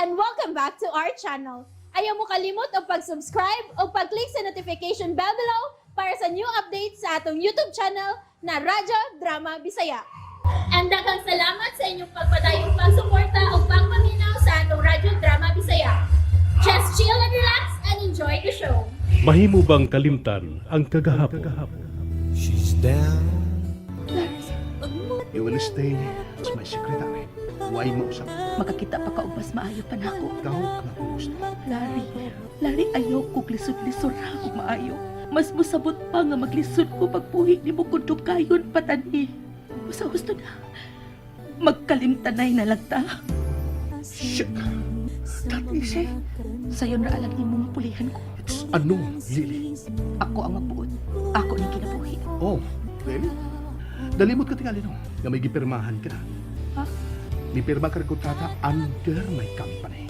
and welcome back to our channel. Ayaw mo kalimot o pag-subscribe o pag-click sa notification bell below para sa new updates sa atong YouTube channel na Radyo Drama Bisaya. And daghang salamat sa inyong pagpadayong pagsuporta o pagpaminaw sa atong Radyo Drama Bisaya. Just chill and relax and enjoy the show. Mahimo bang kalimtan ang kagahapon? She's down. You will stay as my secretary. Huwag mo usap. Makakita pa ka og mas maayo pa nako. Tawag ka kung gusto. Larry, ayaw ko lisod-lisod ra ako maayo. Mas musabot pa nga maglisod ko pagpuhi ni mo kung dugayon patani. Sa gusto na, magkalimtanay na lang ta. Shit! That easy. Sa'yo na alam ni mo mapulihan ko. It's ano, Lily? Ako ang magbuot. Ako ni kinabuhi. Oh, really? Dalimot ka tingali no, na may gipirmahan ka na. Ha? Mipirma ka ng kontrata under my company.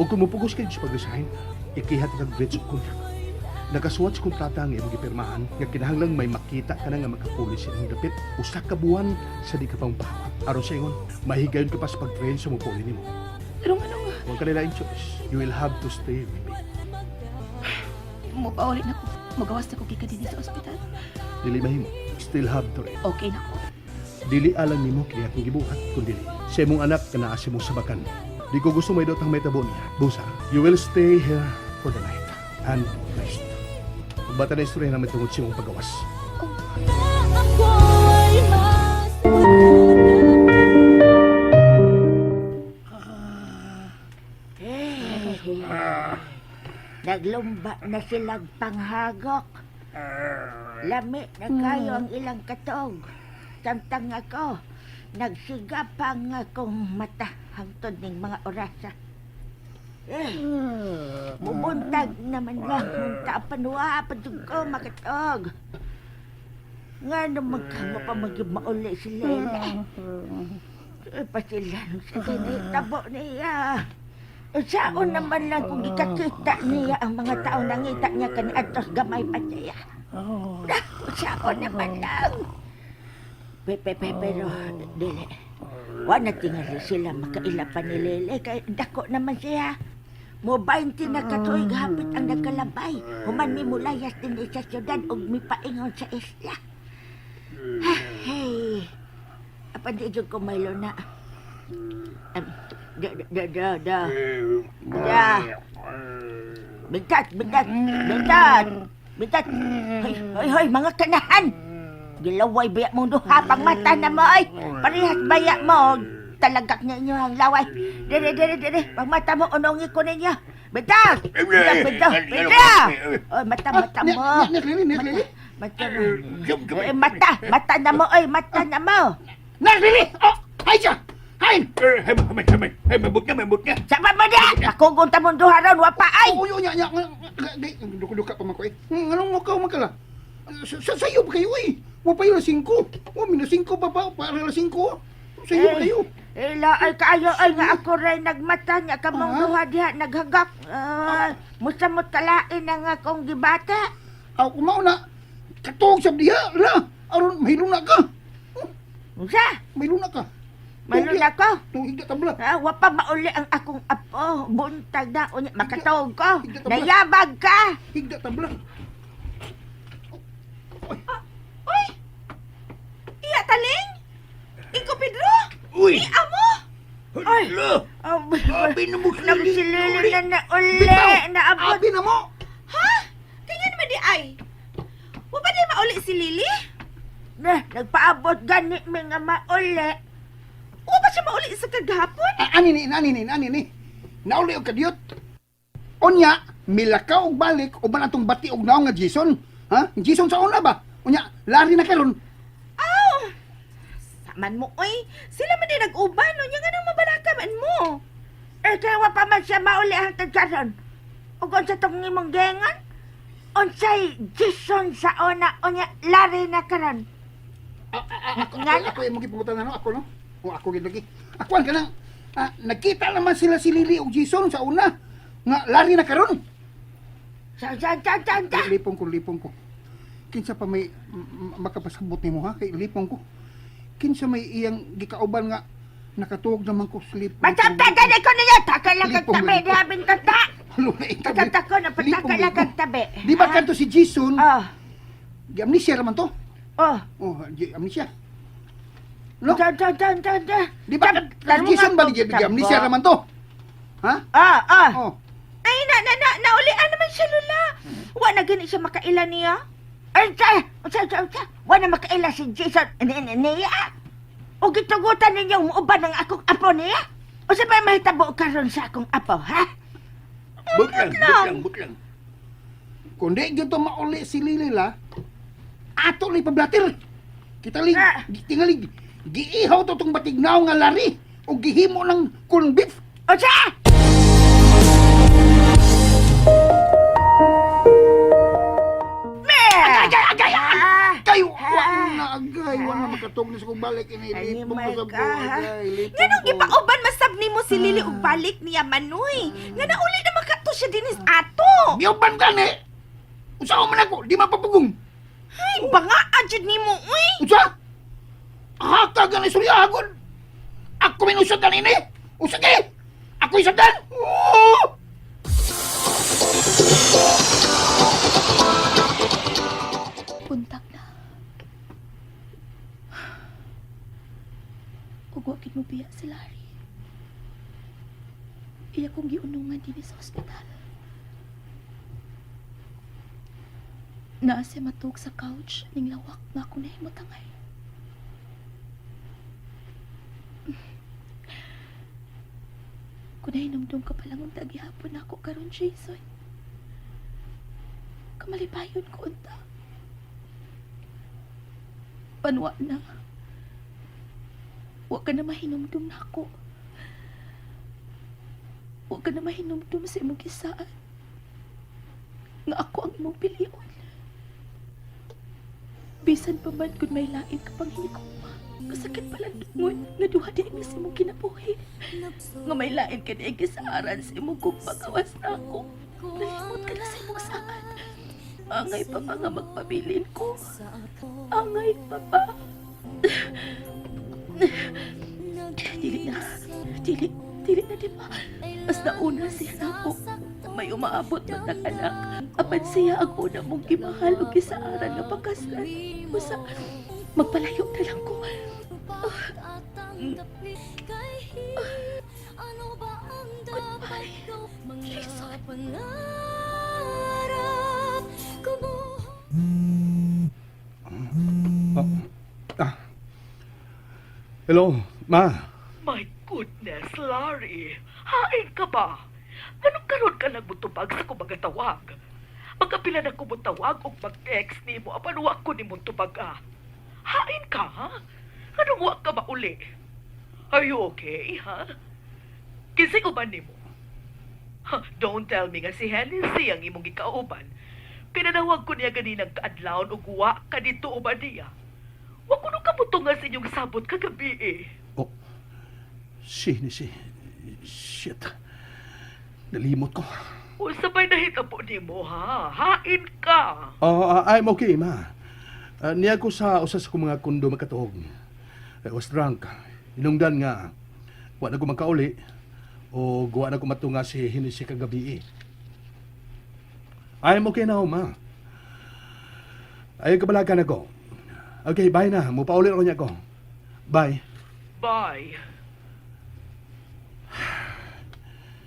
O kung mupugos kayo sa pag-resign, ikihat ka ng breach of contract. Nakasuwat sa kontrata nga iyong gipirmahan, nga kinahanglang may makita ka na nga makapulis silang dapit, usa ka buwan sa di ka pang pahawak. Aron sa ingon, mahigayon ka pa sa pag-train sa mupuli ni mo. Pero ano nga? Huwag ka nila in choice. You will have to stay with me. Mupaulit na ko. Magawas na ko kika din sa ospital. Dili mahimo, still have to read. Okay na ko. Dili alang nimo kaya akong gibuhat, kundi sa imong anak kana asa mong sabakan. Di ko gusto may dotang may tabo niya. Busa, you will stay here for the night and rest. Bata na istorya na may tungod sa imong pagawas. Naglumba na silang panghagok. Lami na kayo ang ilang katog. Samtang ako, nagsigapang akong mata hangtod ning mga orasa. Mubuntag naman lang kung taapanwa patug ko makatog. Nga naman ka mapamagib mauli si Lela. Pa sila nung sa tinitabo niya. Saan naman lang kung ikakita niya ang mga tao nangita niya kaniadtos gamay pa niya. Saan naman lang. Pero, dili. Wala tingali sila makaila pa ni Lele. Kaya dako naman siya. Mo 20 na katuig hapit ang nagkalabay. Human mi mulayas din sa syudad o mi paingon sa isla. Hey. Apa di dyan ko maylo na. Bintat. Hoy, mga kanahan. Gilaway baya mong duha pang mata na mo ay. Parehas baya mo. Talagak niya inyo ang laway. Dire. Pang mata mo, unongi ko ninyo. Bintat! Oy, mata mo. Mata na mo, oy, mata na mo. Naglili! Oh! Hay siya! Hain! Hay, mabut niya! Sama mo niya! Nakugunta mong duha ron, wapa ay! Oo, nya. Duka pa man ko eh. Anong mukaw magkala? Sayo ba kayo eh? Wapay na 5. Minus 5 pa ba? Para na 5. Sayo ba kayo? Ila ay kayo ay nga ako rin nagmata niya ka mong duha diha naghagak. Musamot kalain ang akong gibata. Ako mao na. Katuog sa diha. Aron, mahiluna ka. Unsa? Mahiluna ka. Mayroon ako. Tuig na tabla. Wapa mauli ang akong apo. Buntag na. Makatawag ko. Nayabag ka. Higda tabla. Uy! Iya taling? Iko Pedro? Uy! Iya mo? Ay! Abi na mo Nagsilili na uli. Naabot. Abi na mo! Ha? Kanya naman di ay. Wapa di mauli si Lily? Nagpaabot gani mi nga mauli. Wapa siya mauli sa kagahapon? Ani ni. Nauli og kadiyot. Onya, milakaw og balik o ba natong bati og naong nga Jason? Ha? Jason sa una ba? Onya, lari na karon. Aw! Saman mo, oy. Sila man din nag-uban, no? Yung anong mabalaka man mo. Kaya wapa man siya mauli ang tagkaron. O kung sa itong imong gengan, unsay Jason sa una, onya, lari na karon. Ako yung magipungutan na no? Ako no? O ako gilagi. Ako ang kanang, nagkita naman sila si Lily o Jason sa una. Nga, lari na karon. Sa. Lipong ko. Kinsa pa may makapasabot ni mo ha? Kay lipong ko. Kinsa may iyang gikauban nga Nakatuog naman ko sleep. Patagtagan ko niya! Takal lang Lipong kagtabi, lang. dihabin tagta! Halo na itabi. Tatagta ko na patakal lang kagtabi. Di ba kanto si Jason? Oh, Di amnesia naman to. oh. Oh, amnesia. No? Da. Di ba kan Jason ba di amnesia naman to? Ha? Ah. Oh. Ay, naulian naman siya, Lula. Wa na gani siya makaila niya. Ay, wa na makaila si Jason. Niya. O gitugutan ninyo umuuban ng akong apo niya. O sa ba mahitabo karon sa akong apo, ha? Buklang. Kung di gito mauli si Lilila, ato li pablatir. Kita ling, tingalig, giihaw to tong batignaw nga lari o gihimo ng corn beef. O siya! Agay! Kayo, wala na makatog na sa kong balik. Ay, Inilipong my ko sa God. buhay. Nganong gipauban masab nimo si Lili og balik niya Manoy. Nga nauli na makato siya dinis ato. Giyuban ka ni! Usa ko man ako, di mapapugong. Ay, banga ajud nimo uy. Usa? Haka ka na suryagon. Ako minusod na nini. Usa ka! Ako isadan! Oo! Puntak na. Ug wa gid mo biya si Larry. Iya kong giunungan din sa ospital. Naa siya matug sa couch ning lawak nga ako nahimot angay. Kung nahinumdum ka palang unta gihapon ako karon, Jason. Kamalipayon ko unta. Panwa na. Wa ka na mahinumdum na ako. Wa ka na mahinumdum sa imong gisaan. Nga ako ang imong pilion. Bisan pa man kung may lain ka pang hinikuma. Kasakit pala dungon nga duha di nga sa imong kinabuhi. Nga may lain ka di gisaaran sa imong kung pagawas na ako. Nalimot ka na sa imong saan. Angay pa mga magpabilin ko. Angay pa ba? Dili na, di ba? Mas nauna siya na ako. May umaabot matag anak. Apan siya ang una mong gimahal o gisaaran na pagkaslan. Basta, magpalayo na lang ko. Goodbye, Jason. Hello, ma. My goodness, Larry. Hain ka ba? Anong karon ka nagbutubag sa kumaga tawag? Magkapila na kumutawag o mag-text ni mo apan wa ko ni mong tubaga. Hain ka, ha? Anong wa ka mauli? Are you okay, ha? Kasi uban ni mo. Don't tell me nga si Hennessy ang imong gikauban. Pinanawag ko niya ganinang kaadlawon o guwa ka dito uban niya. Wa ko nung kabuto nga sa inyong sabot kagabi eh. Oh, si. Shit. Nalimot ko. O sabay nahita po ni mo, ha? Hain ka. I'm okay, ma. Niya ko sa usa sa kong mga kundo makatuog. I was drunk. Inungdan nga. Wa na ko magkauli. O gawa na ko matunga si Hennessy kagabi eh. I'm okay now, ma. Ayaw kabalakan ako. Okay, bye na. Mupauli ako niya ko. Bye. Bye.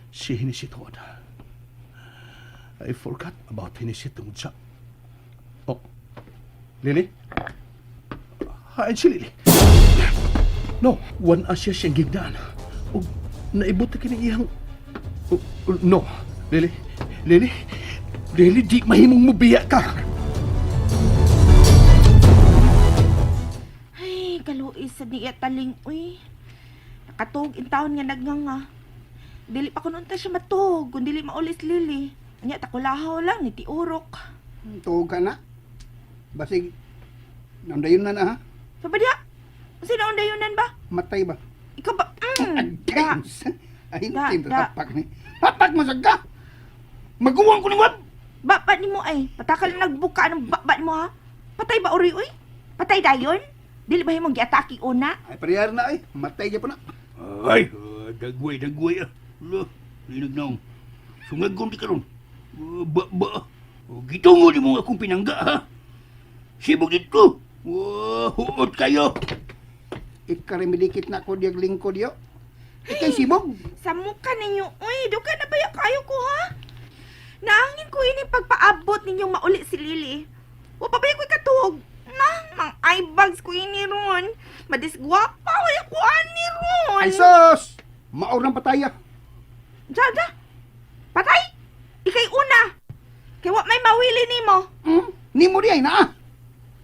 Si Hennessy Todd. I forgot about Hennessy tungod sa... Oh. Lily? Hain si Lily. No, one asya siyang gigdan. O, naibot na kiniyang... no. Lily? Di mahimong mubiya ka. Ay, kaluis sa diya taling uy. Nakatog in taon nga nagnganga. Dili pa kununta siya matog, kung dili maulis Lili. Anya takulahaw lang ni Tiurok. Tuog ka na. Basig, nandayon na ha? Sa ba diya? Sino ang dayunan ba? Matay ba? Ikaw ba? Da. Ay, Da, hindi da. tapak ni. Tapak mo sagka! Maguwang ko ni Wab! Baba ni mo ay. Patakal na nagbuka ng baba ni mo ha. Patay ba uri uy? Patay dayon? Dili ba himong giatake una? Ay, pariyar na ay. Matay niya pa na. Ay, dagway ah. Lo, linag naong. Sungag kong di karon. Ba. Gitungo ni mo akong pinangga ha. Sibog dito. Huot kayo. Ikarimidikit na ko diyag lingkod yo. Ikay sibog. Sa mukha ninyo, uy, duka na ba kayo ko, ha? Naangin ko ini pagpaabot ninyong mauli si Lily. O pa ba ko'y katuog? Mang eye bags ko ini ron. Madisgwapa, wala ko ani ron. Ay sus! Maor ng pataya. Jada, patay? Ikay una. Kaya wa may mawili nimo. Nimo di ay na.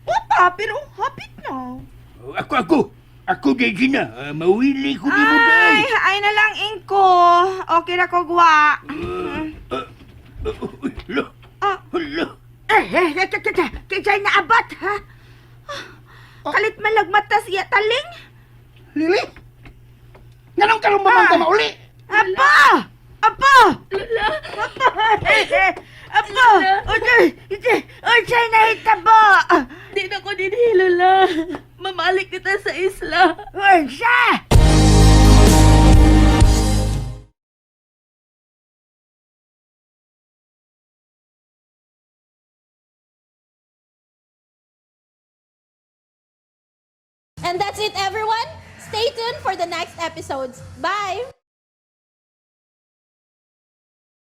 Wapa, pero hapit na. Ako day na. Mawili ko ni mo Ay, day. ay na lang ingko. Okay na ko gwa. Lo, Ah, lo. Kaya naabot, ha? kalit malagmata siya taling. Lili? Nganong karon ba man ka mauli? Apa! Apa! Lola! Apa! Unsay nahitabo! Di na ko dinhi, Lola. Mamalik kita sa isla. Unsa? And that's it, everyone. Stay tuned for the next episodes. Bye!